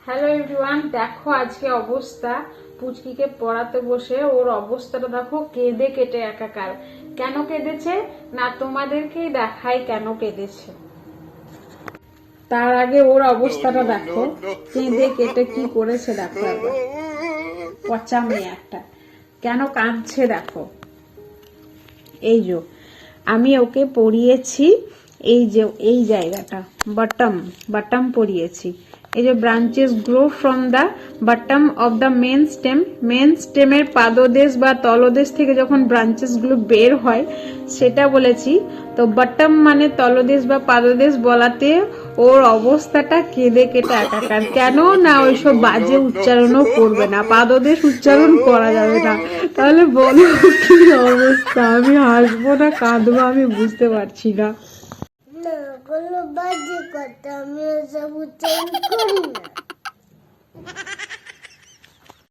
Hello everyone, দেখো আজকে অবস্থা। পুচকিকে পড়াতে বসে ওর অবস্থাটা দেখো, কেঁদে কেটে একাকার। কেন কেঁদেছে না, তোমাদেরকেই দেখাই কেন কেঁদেছে। তার আগে ওর অবস্থাটা দেখো, কেঁদে কেটে কি করেছে দেখো একবার। পচা মেয়ে একটা, কেন কাঁদছে দেখো। এই যে আমি ওকে পড়িয়েছি, এই যে এই জায়গাটা বটম পড়িয়েছি। এই যে branches grow from the bottom of the main স্টেমের পাদদেশ বা তলদেশ থেকে যখন ব্রাঞ্চেস গুলো বের হয় সেটা বলেছি। তো বটম মানে তলদেশ বা পাদদেশ বলাতে ওর অবস্থাটা কেঁদে কেটে একাকার। কেন না, ওইসব বাজে উচ্চারণও করবে না, পাদদেশ উচ্চারণ করা যাবে না। তাহলে বলো কি অবস্থা, আমি হাসবো না কাঁদবো আমি বুঝতে পারছি না। না, কোনো বাজে কথা আমি এসব উচ্চারণ করি না।